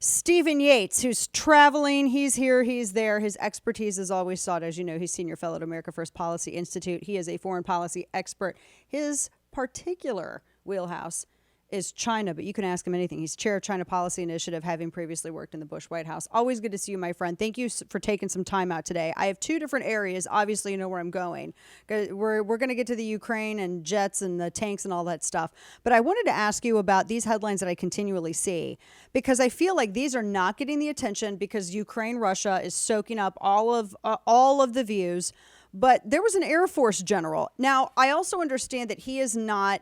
Stephen Yates, who's traveling. He's here, he's there. His expertise is always sought. As you know, he's senior fellow at America First Policy Institute. He is a foreign policy expert. His particular wheelhouse is China, but you can ask him anything. He's chair of China Policy Initiative, having previously worked in the Bush White House. Always good to see you, my friend. Thank you for taking some time out today. I have two different areas. Obviously, you know where I'm going. We're going to get to the Ukraine and jets and the tanks and all that stuff. But I wanted to ask you about these headlines that I continually see, because I feel like these are not getting the attention because Ukraine, Russia is soaking up all of the views. But there was an Air Force general. Now, I also understand that he is not,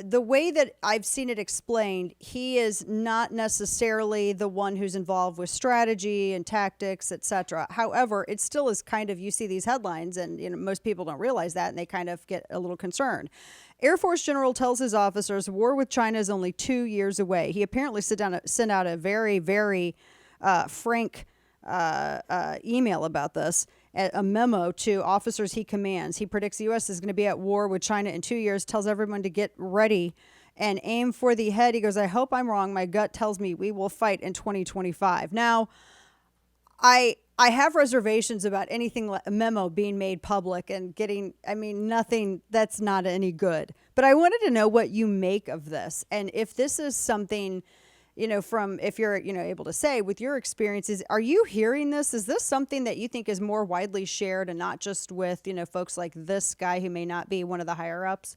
the way that I've seen it explained, he is not necessarily the one who's involved with strategy and tactics, etc. However, it still is kind of, you see these headlines and most people don't realize that and they kind of get a little concerned. Air Force general tells his officers war with China is only 2 years away. He apparently sent out a very, very frank email about this, a memo to officers he commands. He predicts the U.S. is going to be at war with China in 2 years, tells everyone to get ready and aim for the head. He goes, I hope I'm wrong. My gut tells me we will fight in 2025. Now, I have reservations about anything like a memo being made public and getting, nothing that's not any good. But I wanted to know what you make of this. And if this is something, from, if you're, able to say with your experiences, are you hearing this? Is this something that you think is more widely shared and not just with, folks like this guy who may not be one of the higher ups?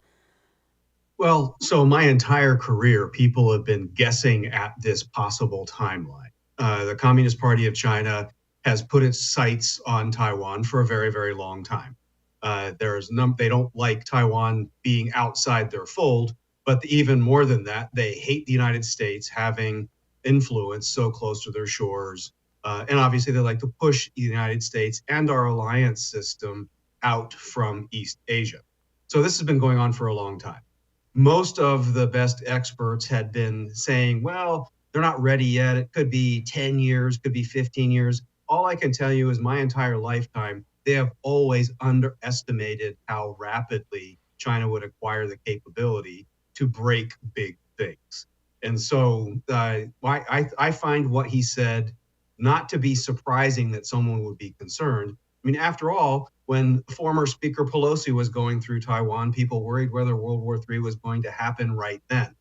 Well, so my entire career, people have been guessing at this possible timeline. The Communist Party of China has put its sights on Taiwan for a very, very long time. They don't like Taiwan being outside their fold. But even more than that, they hate the United States having influence so close to their shores. And obviously, they like to push the United States and our alliance system out from East Asia. So this has been going on for a long time. Most of the best experts had been saying, well, they're not ready yet. It could be 10 years, could be 15 years. All I can tell you is my entire lifetime, they have always underestimated how rapidly China would acquire the capability to break big things. And so I find what he said not to be surprising that someone would be concerned. After all, when former Speaker Pelosi was going through Taiwan, people worried whether World War III was going to happen right then.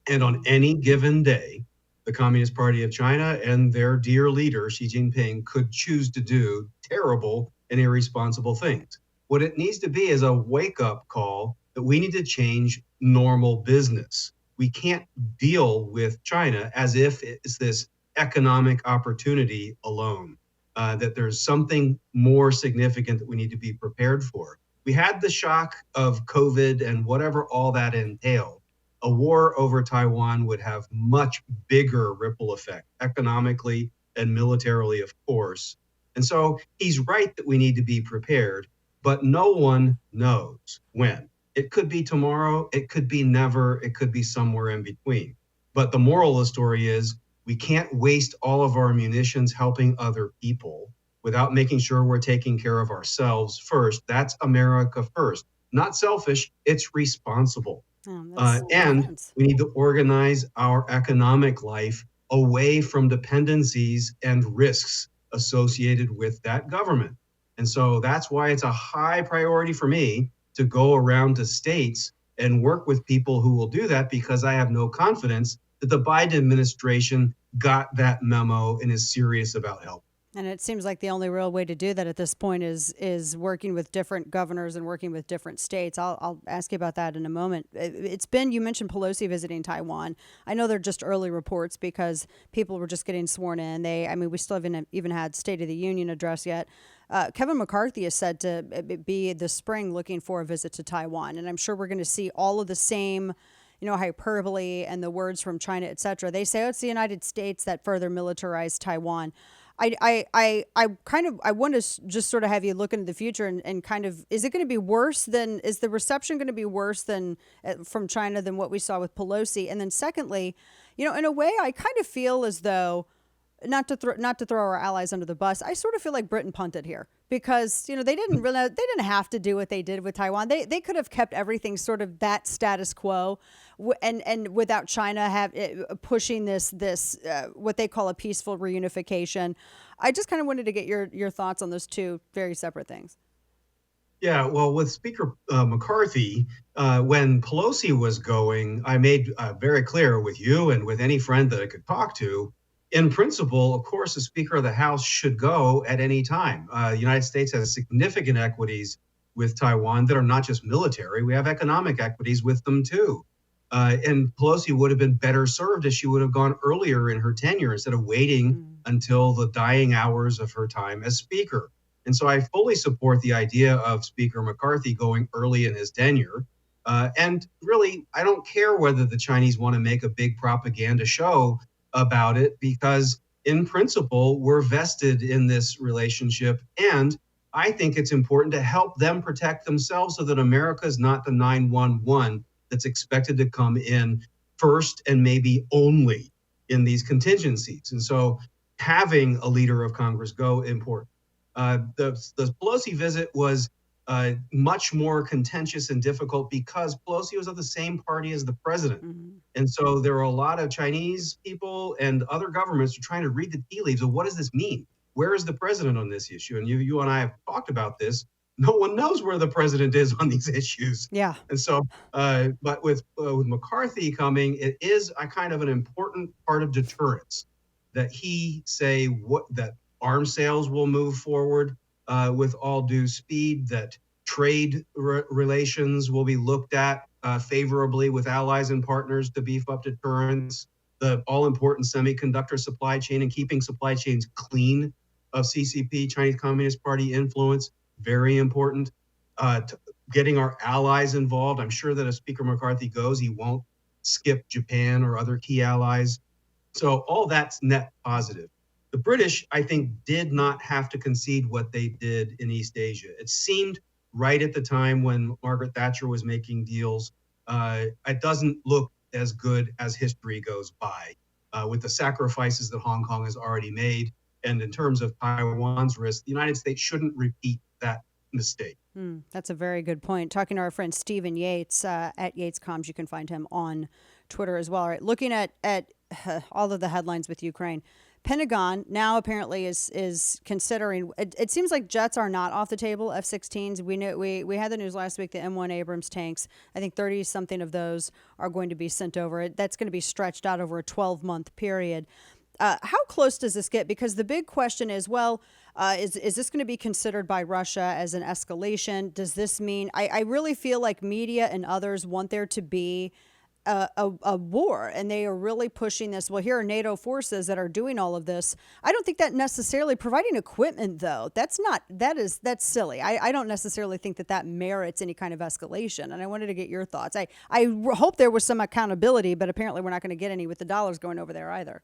And on any given day, the Communist Party of China and their dear leader, Xi Jinping, could choose to do terrible and irresponsible things. What it needs to be is a wake-up call that we need to change normal business. We can't deal with China as if it's this economic opportunity alone, that there's something more significant that we need to be prepared for. We had the shock of COVID and whatever all that entailed. A war over Taiwan would have much bigger ripple effect, economically and militarily, of course. And so he's right that we need to be prepared, but no one knows when. It could be tomorrow, it could be never, it could be somewhere in between. But the moral of the story is we can't waste all of our munitions helping other people without making sure we're taking care of ourselves first. That's America first. Not selfish, it's responsible. And we need to organize our economic life away from dependencies and risks associated with that government. And so that's why it's a high priority for me to go around to states and work with people who will do that, because I have no confidence that the Biden administration got that memo and is serious about help. And it seems like the only real way to do that at this point is working with different governors and working with different states. I'll ask you about that in a moment. It's been, you mentioned Pelosi visiting Taiwan. I know they're just early reports because people were just getting sworn in. We still haven't even had State of the Union address yet. Kevin McCarthy is said to be this spring looking for a visit to Taiwan. And I'm sure we're going to see all of the same, hyperbole and the words from China, et cetera. They say, it's the United States that further militarized Taiwan. I want to just sort of have you look into the future and kind of, is the reception going to be worse than from China than what we saw with Pelosi? And then secondly, in a way, I kind of feel as though not to throw our allies under the bus, I sort of feel like Britain punted here because they didn't have to do what they did with Taiwan. They could have kept everything sort of that status quo, and without China pushing this what they call a peaceful reunification. I just kind of wanted to get your thoughts on those two very separate things. Yeah, well, with Speaker McCarthy, when Pelosi was going, I made very clear with you and with any friend that I could talk to, in principle, of course, the Speaker of the House should go at any time. The United States has significant equities with Taiwan that are not just military. We have economic equities with them, too. And Pelosi would have been better served if she would have gone earlier in her tenure instead of waiting until the dying hours of her time as Speaker. And so I fully support the idea of Speaker McCarthy going early in his tenure. And really, I don't care whether the Chinese want to make a big propaganda show about it, because in principle, we're vested in this relationship. And I think it's important to help them protect themselves so that America is not the 911 that's expected to come in first and maybe only in these contingencies. And so having a leader of Congress go important. The Pelosi visit was much more contentious and difficult because Pelosi was of the same party as the president. And so there are a lot of Chinese people and other governments who are trying to read the tea leaves of what does this mean? Where is the president on this issue? And you and I have talked about this. No one knows where the president is on these issues. Yeah. And so, but with McCarthy coming, it is a kind of an important part of deterrence that he say that arms sales will move forward with all due speed, that trade relations will be looked at favorably with allies and partners to beef up deterrence, the all-important semiconductor supply chain and keeping supply chains clean of CCP, Chinese Communist Party influence, very important. Getting our allies involved. I'm sure that if Speaker McCarthy goes, he won't skip Japan or other key allies. So all that's net positive. The British, I think, did not have to concede what they did in East Asia. It seemed right at the time when Margaret Thatcher was making deals. It doesn't look as good as history goes by with the sacrifices that Hong Kong has already made. And in terms of Taiwan's risk, the United States shouldn't repeat that mistake. That's a very good point. Talking to our friend Stephen Yates at YatesComms, you can find him on Twitter as well. All right, looking at all of the headlines with Ukraine. Pentagon now apparently is considering. It seems like jets are not off the table. F-16s. We had the news last week. The M1 Abrams tanks. I think 30 something of those are going to be sent over. That's going to be stretched out over a 12-month period. How close does this get? Because the big question is, is this going to be considered by Russia as an escalation? Does this mean? I really feel like media and others want there to be a war, and they are really pushing this. Well, here are NATO forces that are doing all of this. I don't think that necessarily providing equipment, though. That's silly. I don't necessarily think that merits any kind of escalation. And I wanted to get your thoughts. I hope there was some accountability, but apparently we're not going to get any with the dollars going over there either.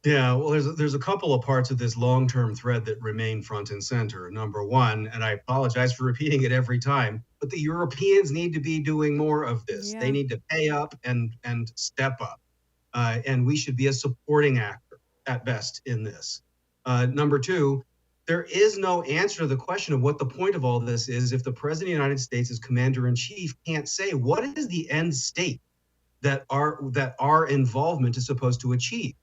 Yeah, well, there's a couple of parts of this long-term thread that remain front and center. Number one, and I apologize for repeating it every time, but the Europeans need to be doing more of this. Yeah. They need to pay up and step up. And we should be a supporting actor at best in this. Number two, there is no answer to the question of what the point of all this is if the President of the United States as Commander-in-Chief can't say what is the end state that our involvement is supposed to achieve.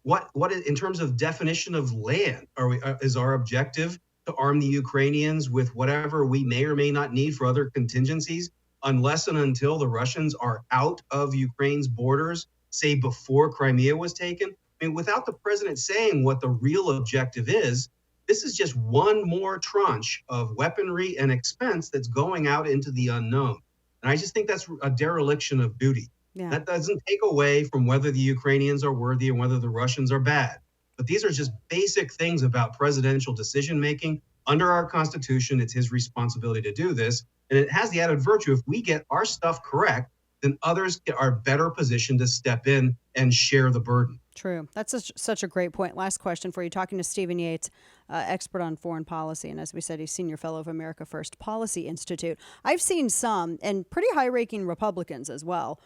What in terms of definition of land is our objective to arm the Ukrainians with whatever we may or may not need for other contingencies, unless and until the Russians are out of Ukraine's borders, say before Crimea was taken? I mean, without the president saying what the real objective is, this is just one more tranche of weaponry and expense that's going out into the unknown. And I just think that's a dereliction of duty. Yeah. That doesn't take away from whether the Ukrainians are worthy and whether the Russians are bad. But these are just basic things about presidential decision-making. Under our Constitution, it's his responsibility to do this. And it has the added virtue, if we get our stuff correct, then others are better positioned to step in and share the burden. True. That's such a great point. Last question for you. Talking to Stephen Yates, expert on foreign policy. And as we said, he's senior fellow of America First Policy Institute. I've seen some, and pretty high-ranking Republicans as well,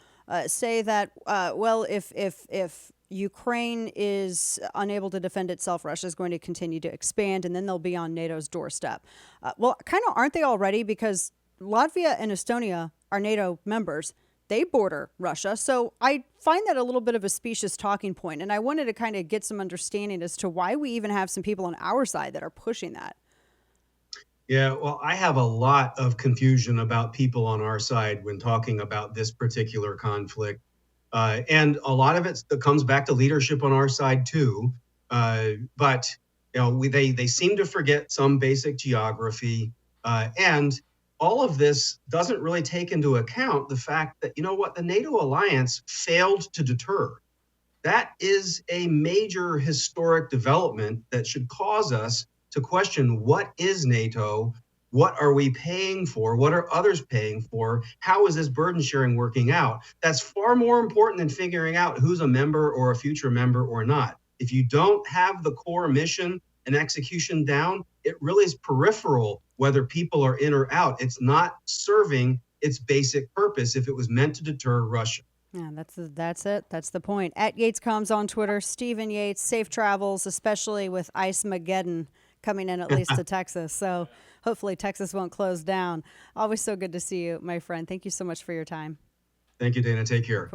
say that, if Ukraine is unable to defend itself, Russia is going to continue to expand, and then they'll be on NATO's doorstep. Well, kind of aren't they already? Because Latvia and Estonia are NATO members. They border Russia. So I find that a little bit of a specious talking point, and I wanted to kind of get some understanding as to why we even have some people on our side that are pushing that. Yeah, well, I have a lot of confusion about people on our side when talking about this particular conflict. And a lot of it comes back to leadership on our side too. But they seem to forget some basic geography, and all of this doesn't really take into account the fact that the NATO alliance failed to deter. That is a major historic development that should cause us to question, what is NATO? What are we paying for? What are others paying for? How is this burden sharing working out? That's far more important than figuring out who's a member or a future member or not. If you don't have the core mission and execution down, it really is peripheral whether people are in or out. It's not serving its basic purpose if it was meant to deter Russia. Yeah, that's it. That's the point. At YatesComs on Twitter, Stephen Yates, safe travels, especially with Ice-mageddon coming in at least to Texas. So hopefully Texas won't close down. Always so good to see you, my friend. Thank you so much for your time. Thank you, Dana. Take care.